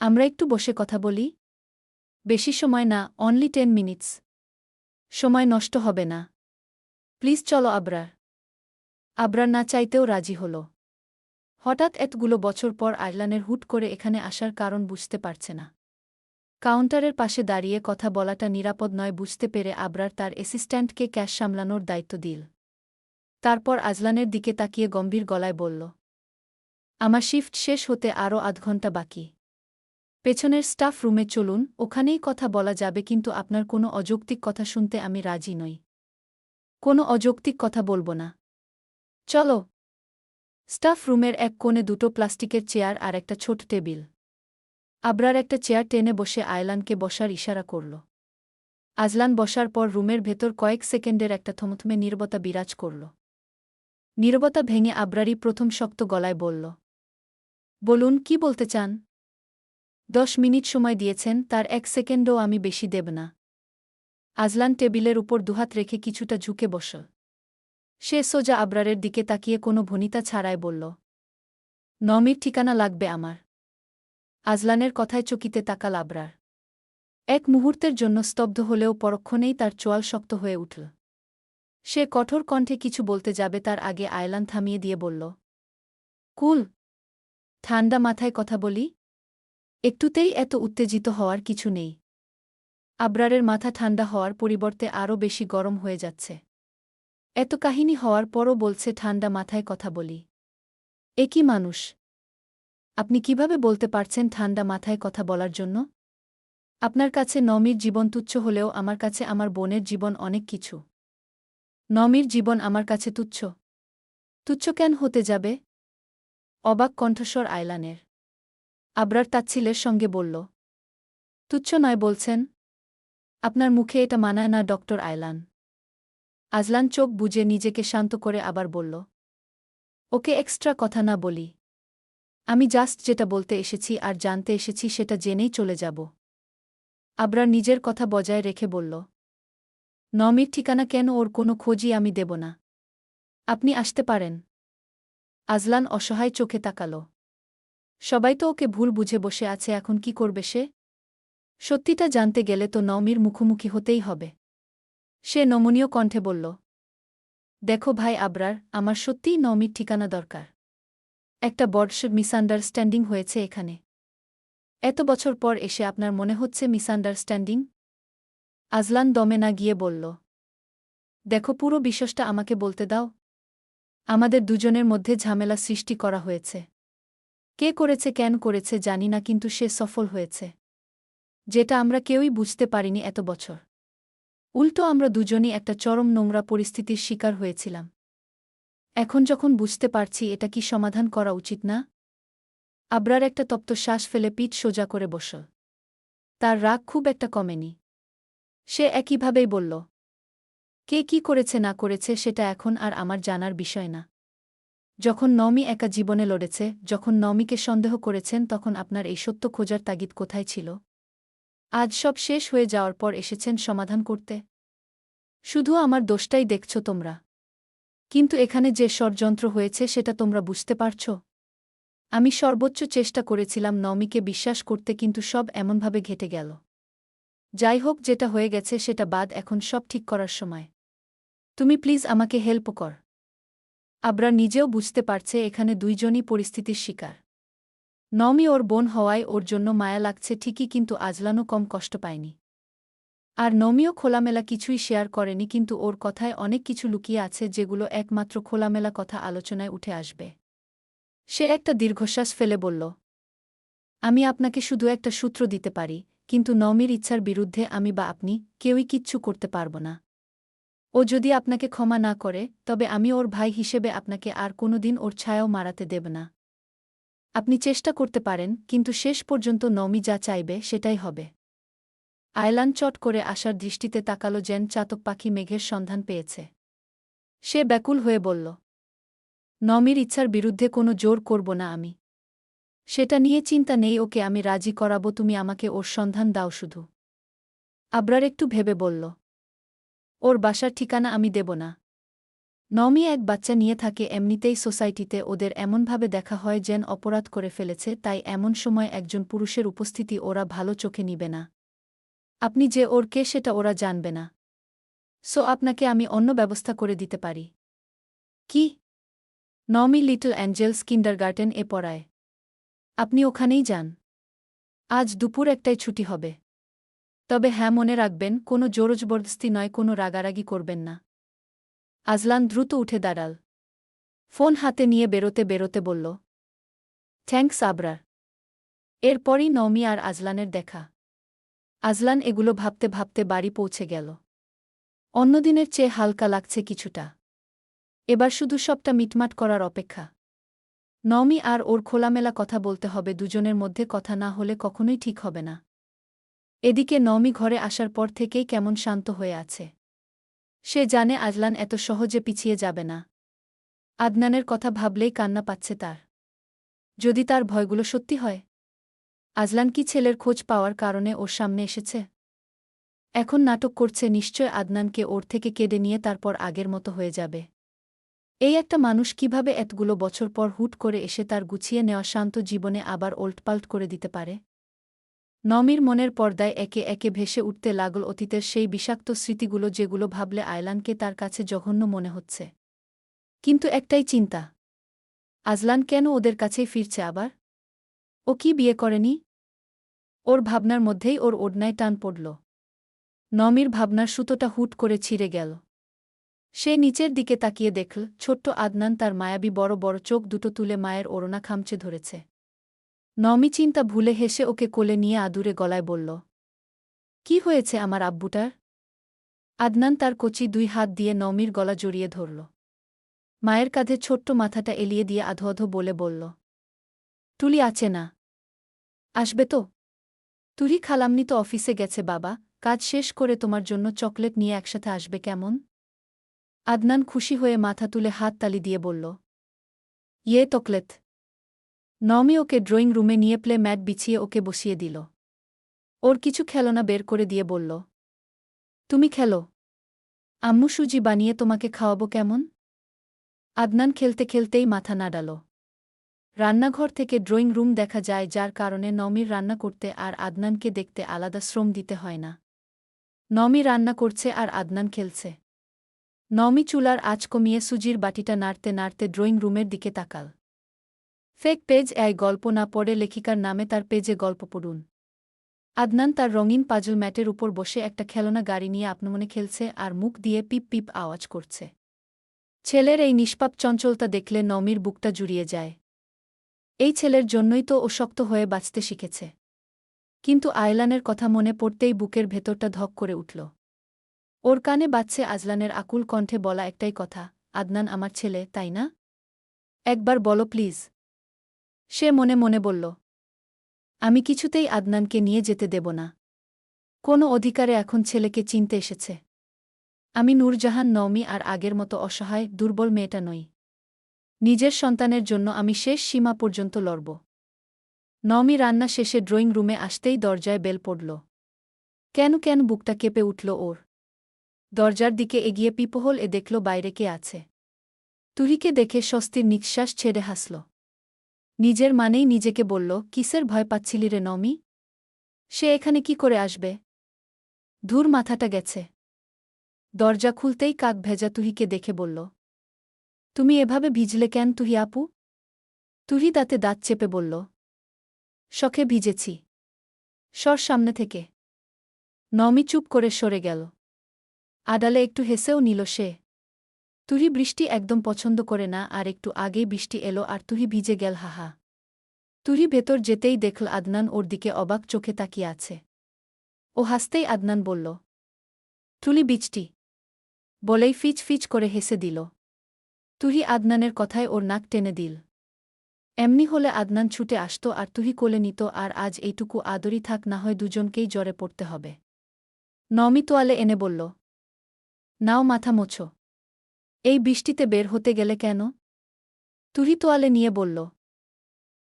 [SPEAKER 1] আমরা একটু বসে কথা বলি? বেশি সময় না, অনলি 10 মিনিটস। সময় নষ্ট হবে না। প্লিজ চলো আবরার। আবরার না চাইতেও রাজি হল। হঠাৎ এতগুলো বছর পর আয়লানের হুট করে এখানে আসার কারণ বুঝতে পারছে না। কাউন্টারের পাশে দাঁড়িয়ে কথা বলাটা নিরাপদ নয় বুঝতে পেরে আবরার তার অ্যাসিস্ট্যান্টকে ক্যাশ সামলানোর দায়িত্ব দিল। তারপর আজলানের দিকে তাকিয়ে গম্ভীর গলায় বলল, আমার শিফট শেষ হতে আরও আধ ঘন্টা বাকি। পেছনের স্টাফ রুমে চলুন, ওখানেই কথা বলা যাবে, কিন্তু আপনার কোনো অযৌক্তিক কথা শুনতে আমি রাজি নই। কোনো অযৌক্তিক কথা বলবো না। চলো। স্টাফ রুমের এক কোণে দুটো প্লাস্টিকের চেয়ার আর একটা ছোট টেবিল। আবরার একটা চেয়ার টেনে বসে আয়লানকে বসার ইশারা করল। আজলান বসার পর রুমের ভেতর কয়েক সেকেন্ডের একটা থমথমে নীরবতা বিরাজ করল। নীরবতা ভেঙে আবরারই প্রথম শক্ত গলায় বলল, বলুন, কি বলতে চান? 10 মিনিট সময় দিয়েছেন, তার 1 সেকেন্ডও আমি বেশি দেব না। আজলান টেবিলের উপর দুহাত রেখে কিছুটা ঝুঁকে বসল। সে সোজা আবরারের দিকে তাকিয়ে কোনো ভনিতা ছাড়াই বলল, নমির ঠিকানা লাগবে আমার। আজলানের কথায় চকিতে তাকাল আবরার। এক মুহূর্তের জন্য স্তব্ধ হলেও পরক্ষণেই তার চোয়াল শক্ত হয়ে উঠল। সে কঠোর কণ্ঠে কিছু বলতে যাবে তার আগে আয়লান থামিয়ে দিয়ে বলল, কুল। ঠান্ডা মাথায় কথা বলি। একটুতেই এত উত্তেজিত হওয়ার কিছু নেই। আবরারের মাথা ঠান্ডা হওয়ার পরিবর্তে আরও বেশি গরম হয়ে যাচ্ছে। এত কাহিনী হওয়ার পরও বলছে ঠান্ডা মাথায় কথা বলি। এ কি মানুষ? আপনি কিভাবে বলতে পারছেন ঠান্ডা মাথায় কথা বলার জন্য? আপনার কাছে নমির জীবন তুচ্ছ হলেও আমার কাছে আমার বোনের জীবন অনেক কিছু। নমির জীবন আমার কাছে তুচ্ছ? তুচ্ছ কেন হতে যাবে? অবাক কণ্ঠস্বর আয়লানের। আবরার তাচ্ছিলের সঙ্গে বলল, তুচ্ছ নয় বলছেন? আপনার মুখে এটা মানায় না ডক্টর আয়লান। আজলান চোখ বুজে নিজেকে শান্ত করে আবার বলল, ওকে এক্সট্রা কথা না বলি। আমি জাস্ট যেটা বলতে এসেছি আর জানতে এসেছি সেটা জেনেই চলে যাব। আবরার নিজের কথা বজায় রেখে বলল, নমির ঠিকানা কেন, ওর কোনো খোঁজই আমি দেব না। আপনি আসতে পারেন। আজলান অসহায় চোখে তাকাল। সবাই তো ওকে ভুল বুঝে বসে আছে, এখন কি করবে সে? সত্যিটা জানতে গেলে তো নমির মুখোমুখি হতেই হবে। সে নমনীয় কণ্ঠে বলল, দেখো ভাই আবরার, আমার সত্যিই নমির ঠিকানা দরকার। একটা বড় মিসআন্ডারস্ট্যান্ডিং হয়েছে এখানে। এত বছর পর এসে আপনার মনে হচ্ছে মিসআন্ডারস্ট্যান্ডিং? আজলান দমে না গিয়ে বলল, দেখো, পুরো বিষয়টা আমাকে বলতে দাও। আমাদের দুজনের মধ্যে ঝামেলা সৃষ্টি করা হয়েছে। কে করেছে কেন করেছে জানি না, কিন্তু সে সফল হয়েছে। যেটা আমরা কেউই বুঝতে পারিনি এত বছর। উল্টো আমরা দুজনই একটা চরম নোংরা পরিস্থিতির শিকার হয়েছিলাম। এখন যখন বুঝতে পারছি, এটা কি সমাধান করা উচিত না? আবরার একটা তপ্ত শ্বাস ফেলে পিঠ সোজা করে বসল। তার রাগ খুব একটা কমেনি। সে একইভাবেই বলল, কে কি করেছে না করেছে সেটা এখন আর আমার জানার বিষয় না। যখন নমি একা জীবনে লড়েছে, যখন নমিকে সন্দেহ করেছেন, তখন আপনার এই সত্য খোঁজার তাগিদ কোথায় ছিল? আজ সব শেষ হয়ে যাওয়ার পর এসেছেন সমাধান করতে। শুধু আমার দোষটাই দেখছ তোমরা। কিন্তু এখানে যে ষড়যন্ত্র হয়েছে সেটা তোমরা বুঝতে পারছ? আমি সর্বোচ্চ চেষ্টা করেছিলাম নমিকে বিশ্বাস করতে, কিন্তু সব এমনভাবে ঘেটে গেল। যাই হোক, যেটা হয়ে গেছে সেটা বাদ, এখন সব ঠিক করার সময়। তুমি প্লিজ আমাকে হেল্প কর। আবরার নিজেও বুঝতে পারছে এখানে দুইজনই পরিস্থিতির শিকার। নমি ওর বোন হওয়ায় ওর জন্য মায়া লাগছে ঠিকই, কিন্তু আজলানও কম কষ্ট পায়নি। আর নমিও খোলামেলা কিছুই শেয়ার করেনি, কিন্তু ওর কথায় অনেক কিছু লুকিয়ে আছে যেগুলো একমাত্র খোলামেলা কথা আলোচনায় উঠে আসবে। সে একটা দীর্ঘশ্বাস ফেলে বলল, আমি আপনাকে শুধু একটা সূত্র দিতে পারি, কিন্তু নমির ইচ্ছার বিরুদ্ধে আমি বা আপনি কেউই কিচ্ছু করতে পারব না। ও যদি আপনাকে ক্ষমা না করে, তবে আমি ওর ভাই হিসেবে আপনাকে আর কোনোদিন ওর ছায়াও মারাতে দেব না। আপনি চেষ্টা করতে পারেন, কিন্তু শেষ পর্যন্ত নমি যা চাইবে সেটাই হবে। আয়লান চট করে আশার দৃষ্টিতে তাকাল, যেন চাতক পাখি মেঘের সন্ধান পেয়েছে। সে ব্যাকুল হয়ে বলল, নমির ইচ্ছার বিরুদ্ধে কোনো জোর করব না আমি। সেটা নিয়ে চিন্তা নেই, ওকে আমি রাজি করাবো, তুমি আমাকে ওর সন্ধান দাও শুধু। আবরার একটু ভেবে বলল, ওর বাসার ঠিকানা আমি দেব না। নমি এক বাচ্চা নিয়ে থাকে, এমনিতেই সোসাইটিতে ওদের এমনভাবে দেখা হয় যেন অপরাধ করে ফেলেছে, তাই এমন সময় একজন পুরুষের উপস্থিতি ওরা ভালো চোখে নিবে না। আপনি যে ওর কে সেটা ওরা জানবে না। সো আপনাকে আমি অন্য ব্যবস্থা করে দিতে পারি। কি? নমি লিটল অ্যাঞ্জেলস কিন্ডারগার্টেন এ পড়ায়। আপনি ওখানেই যান। আজ দুপুর ১টায় ছুটি হবে। তবে হ্যাঁ, মনে রাখবেন, কোনো জোরজবরদস্তি নয়, কোনো রাগারাগি করবেন না। আজলান দ্রুত উঠে দাঁড়াল। ফোন হাতে নিয়ে বেরোতে বেরোতে বলল, থ্যাঙ্কস আবরার। এরপরই নওমি আর আজলানের দেখা। আজলান এগুলো ভাবতে ভাবতে বাড়ি পৌঁছে গেল। অন্যদিনের চেয়ে হালকা লাগছে কিছুটা। এবার শুধু সবটা মিটমাট করার অপেক্ষা। নওমি আর ওর খোলামেলা কথা বলতে হবে, দুজনের মধ্যে কথা না হলে কখনোই ঠিক হবে না। এদিকে নওমি ঘরে আসার পর থেকেই কেমন শান্ত হয়ে আছে। সে জানে আজলান এত সহজে পিছিয়ে যাবে না। আদনানের কথা ভাবলেই কান্না পাচ্ছে তার। যদি তার ভয়গুলো সত্যি হয়? আজলান কি ছেলের খোঁজ পাওয়ার কারণে ওর সামনে এসেছে? এখন নাটক করছে, নিশ্চয় আদনানকে ওর থেকে কেড়ে নিয়ে তারপর আগের মতো হয়ে যাবে। এই একটা মানুষ কিভাবে এতগুলো বছর পর হুট করে এসে তার গুছিয়ে নেওয়া শান্ত জীবনে আবার ওল্টপাল্ট করে দিতে পারে? নমির মনের পর্দায় একে একে ভেসে উঠতে লাগল অতীতের সেই বিষাক্ত স্মৃতিগুলো, যেগুলো ভাবলে আয়লানকে তার কাছে জঘন্য মনে হচ্ছে। কিন্তু একটাই চিন্তা, আজলান কেন ওদের কাছেই ফিরছে আবার? ও কি বিয়ে করেনি? ওর ভাবনার মধ্যেই ওর ওড়নায় টান পড়ল। নমির ভাবনার সুতোটা হুট করে ছিঁড়ে গেল। সে নিচের দিকে তাকিয়ে দেখল, ছোট্ট আদনান তার মায়াবী বড় বড় চোখ দুটো তুলে মায়ের ওড়না খামচে ধরেছে। নমি চিন্তা ভুলে হেসে ওকে কোলে নিয়ে আদুরে গলায় বলল, কি হয়েছে আমার আব্বুটার? আদনান তার কচি দুই হাত দিয়ে নমির গলা জড়িয়ে ধরল। মায়ের কাঁধে ছোট্ট মাথাটা এলিয়ে দিয়ে আধো আধো বলে বলল, তুলি আছে না? আসবে তো? তুরি খালামনি তো অফিসে গেছে বাবা, কাজ শেষ করে তোমার জন্য চকলেট নিয়ে একসাথে আসবে কেমন? আদনান খুশি হয়ে মাথা তুলে হাত তালি দিয়ে বলল, ইয়ে চকলেট। নমি ওকে ড্রয়িং রুমে নিয়ে প্লে ম্যাট বিছিয়ে ওকে বসিয়ে দিল। ওর কিছু খেলনা বের করে দিয়ে বলল, তুমি খেলো, আম্মু সুজি বানিয়ে তোমাকে খাওয়াবো কেমন? আদনান খেলতে খেলতেই মাথা নাড়াল। রান্নাঘর থেকে ড্রয়িং রুম দেখা যায়, যার কারণে নমির রান্না করতে আর আদনানকে দেখতে আলাদা শ্রম দিতে হয় না। নমি রান্না করছে আর আদনান খেলছে। নমি চুলার আঁচ কমিয়ে সুজির বাটিটা নাড়তে নাড়তে ড্রয়িং রুমের দিকে তাকাল। ফেক পেজ গল্প না পড়ে লেখিকার নামে তার পেজে গল্প পড়ুন। আদনান তার রঙিন পাজল ম্যাটের উপর বসে একটা খেলনা গাড়ি নিয়ে আপনমনে খেলছে আর মুখ দিয়ে পিপ পিপ আওয়াজ করছে। ছেলের এই নিষ্পাপ চঞ্চলতা দেখলে নমির বুকটা জুড়িয়ে যায়। এই ছেলের জন্যই তো ও শক্ত হয়ে বাঁচতে শিখেছে। কিন্তু আয়লানের কথা মনে পড়তেই বুকের ভেতরটা ধক করে উঠল। ওর কানে বাজছে আজলানের আকুল কণ্ঠে বলা একটাই কথা, আদনান আমার ছেলে, তাই না? একবার বলো প্লিজ। সে মনে মনে বলল, আমি কিছুতেই আদনানকে নিয়ে যেতে দেব না। কোনো অধিকারে এখন ছেলেকে চিনতে এসেছে। আমি নূরজাহান নওমি আর আগের মতো অসহায় দুর্বল মেয়েটা নই। নিজের সন্তানের জন্য আমি শেষ সীমা পর্যন্ত লড়ব। নওমি রান্না শেষে ড্রয়িং রুমে আসতেই দরজায় বেল পড়ল। কেন কেন বুকটা কেঁপে উঠল ওর। দরজার দিকে এগিয়ে পিপোহল দেখল বাইরে কে আছে। তুহিকে দেখে স্বস্তির নিঃশ্বাস ছেড়ে হাসল। নিজের মানেই নিজেকে বলল, কিসের ভয় পাচ্ছিলি রে নওমি? সে এখানে কি করে আসবে? ধুর, মাথাটা গেছে। দরজা খুলতেই কাক ভেজা তুহিকে দেখে বলল, তুমি এভাবে ভিজলে কেন তুহি আপু? তুহি দাঁতে দাঁত চেপে বলল, শখে ভিজেছি। সর সামনে থেকে। নওমি চুপ করে সরে গেল। আড়ালে একটু হেসেও নিল সে। তুহি বৃষ্টি একদম পছন্দ করে না, আর একটু আগেই বৃষ্টি এলো আর তুহি ভিজে গেল। হাহা। তুহি ভেতর যেতেই দেখল আদনান ওর দিকে অবাক চোখে তাকিয়ে আছে। ও হাসতেই আদনান বলল, তুলি বৃষ্টি, বলেই ফিচ ফিচ করে হেসে দিল। তুহি আদনানের কথায় ওর নাক টেনে দিল। এমনি হলে আদনান ছুটে আসত আর তুহি কোলে নিত, আর আজ এইটুকু আদরই থাক, না হয় দুজনকেই জ্বরে পড়তে হবে। নওমি তোয়ালে এনে বলল, নাও মাথা মোছো। এই বৃষ্টিতে বের হতে গেলে কেন? তুহি তোয়ালে নিয়ে বলল,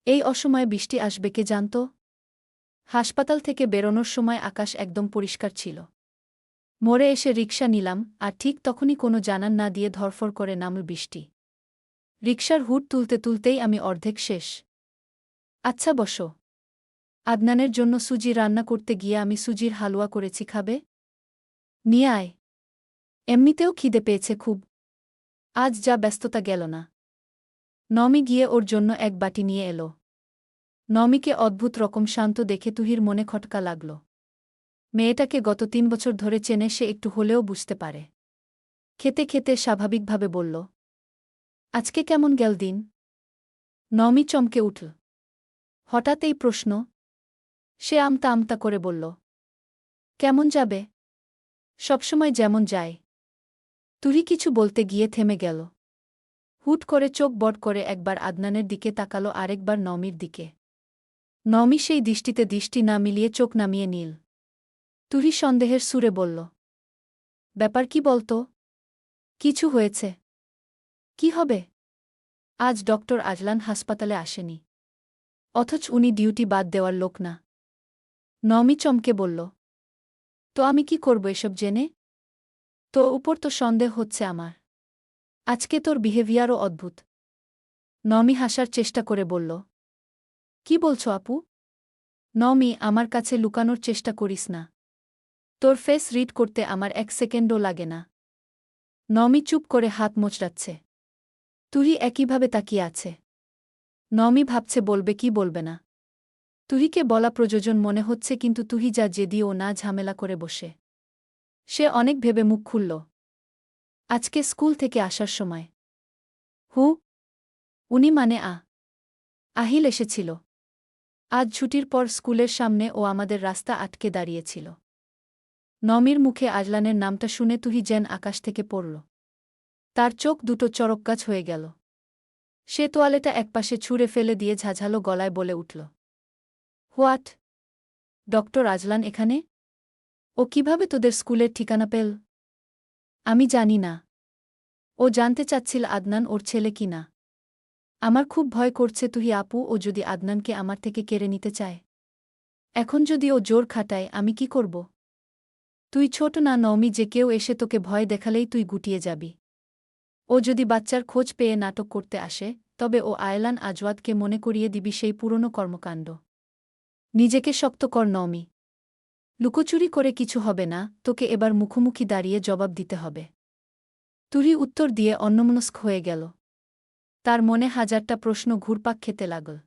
[SPEAKER 1] এই অসময়ে বৃষ্টি আসবে কে জানত? হাসপাতাল থেকে বেরোনোর সময় আকাশ একদম পরিষ্কার ছিল। মোড়ে এসে রিকশা নিলাম, আর ঠিক তখনই কোনো জানান না দিয়ে ধরফর করে নামল বৃষ্টি। রিকশার হুড তুলতে তুলতেই আমি অর্ধেক শেষ। আচ্ছা বসো। আদনানের জন্য সুজি রান্না করতে গিয়ে আমি সুজির হালুয়া করেছি, খাবে? নিয়ে আয়। এমনিতেও খিদে পেয়েছে খুব। আজ যা ব্যস্ততা গেল না। নমি গিয়ে ওর জন্য এক বাটি নিয়ে এলো। নমিকে অদ্ভুত রকম শান্ত দেখে তুহির মনে খটকা লাগল। মেয়েটাকে গত 3 বছর ধরে চেনে, সে একটু হলেও বুঝতে পারে। খেতে খেতে স্বাভাবিকভাবে বলল, আজকে কেমন গেল দিন? নমি চমকে উঠল। হঠাৎ এই প্রশ্ন। সে আমতা আমতা করে বলল, কেমন যাবে? সবসময় যেমন যায়। তুহি কিছু বলতে গিয়ে থেমে গেল। হুট করে চোখ বড় করে একবার আদনানের দিকে তাকালো, আরেকবার নমির দিকে। নমি সেই দৃষ্টিতে দৃষ্টি না মিলিয়ে চোখ নামিয়ে নিল। তুহি সন্দেহের সুরে বলল, ব্যাপার কি বলতো? কিছু হয়েছে? কি হবে? আজ ডক্টর আজলান হাসপাতালে আসেনি। অথচ উনি ডিউটি বাদ দেওয়ার লোক না। নমি চমকে বলল, তো আমি কি করব এসব জেনে? তো উপর তো সন্দেহ হচ্ছে আমার। আজকে তোর বিহেভিয়ারও অদ্ভুত। নমি হাসার চেষ্টা করে বলল, কি বলছো আপু? নমি, আমার কাছে লুকানোর চেষ্টা করিস না। তোর ফেস রিড করতে আমার 1 সেকেন্ডও লাগে না। নমি চুপ করে হাত মোচড়াচ্ছে। তুহি একইভাবে তাকিয়ে আছে। নমি ভাবছে বলবে কি বলবে না। তুহিকে বলা প্রয়োজন মনে হচ্ছে, কিন্তু তুহি যা জেদি ও না ঝামেলা করে বসে। সে অনেক ভেবে মুখ খুলল। আজকে স্কুল থেকে আসার সময়। হু? উনি মানে আহিল এসেছিল। আজ ছুটির পর স্কুলের সামনে ও আমাদের রাস্তা আটকে দাঁড়িয়েছিল। নমির মুখে আজলানের নামটা শুনে তুহি যেন আকাশ থেকে পড়ল। তার চোখ দুটো চরকগাছ হয়ে গেল। সে তোয়ালেটা একপাশে ছুঁড়ে ফেলে দিয়ে ঝাঝালো গলায় বলে উঠল, হোয়াট? ডক্টর আজলান এখানে? ও কিভাবে তোদের স্কুলের ঠিকানা পেল? আমি জানি না। ও জানতে চাচ্ছিল আদনান ওর ছেলে কি না। আমার খুব ভয় করছে তুহি আপু, ও যদি আদনানকে আমার থেকে কেড়ে নিতে চায়। এখন যদি ও জোর খাটায়, আমি কি করব? তুই ছোট না নওমি যে কেউ এসে তোকে ভয় দেখালেই তুই গুটিয়ে যাবি। ও যদি বাচ্চার খোঁজ পেয়ে নাটক করতে আসে, তবে ও আয়লান আজওয়াদকে মনে করিয়ে দিবি সেই পুরনো কর্মকাণ্ড। নিজেকে শক্ত কর নওমি। লুকোচুরি করে কিছু হবে না, তোকে এবার মুখোমুখি দাঁড়িয়ে জবাব দিতে হবে। তুহি উত্তর দিয়ে অন্যমনস্ক হয়ে গেল। তার মনে হাজারটা প্রশ্ন ঘুরপাক খেতে লাগল।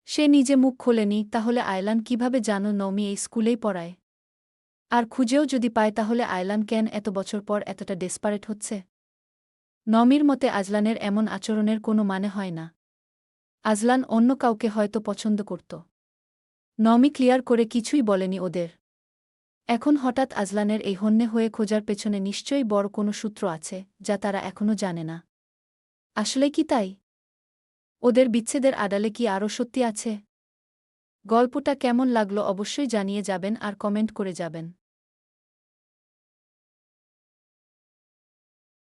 [SPEAKER 1] সে নিজে মুখ খোলেনি, তাহলে আয়লান কিভাবে জানো নওমি এই স্কুলেই পড়ায়? আর খুঁজেও যদি পায়, তাহলে আয়লান কেন এত বছর পর এতটা ডেসপারেট হচ্ছে? নমির মতে আজলানের এমন আচরণের কোনো মানে হয় না। আজলান অন্য কাউকে হয়তো পছন্দ করত। নমি ক্লিয়ার করে কিছুই বলেনি ওদের। এখন হঠাৎ আজলানের এই হন্যে হয়ে খোঁজার পেছনে নিশ্চয়ই বড় কোনো সূত্র আছে, যা তারা এখনও জানে না। আসলে কি তাই? ওদের বিচ্ছেদের আড়ালে কি আরও সত্যি আছে? গল্পটা কেমন লাগলো অবশ্যই জানিয়ে যাবেন আর কমেন্ট করে যাবেন।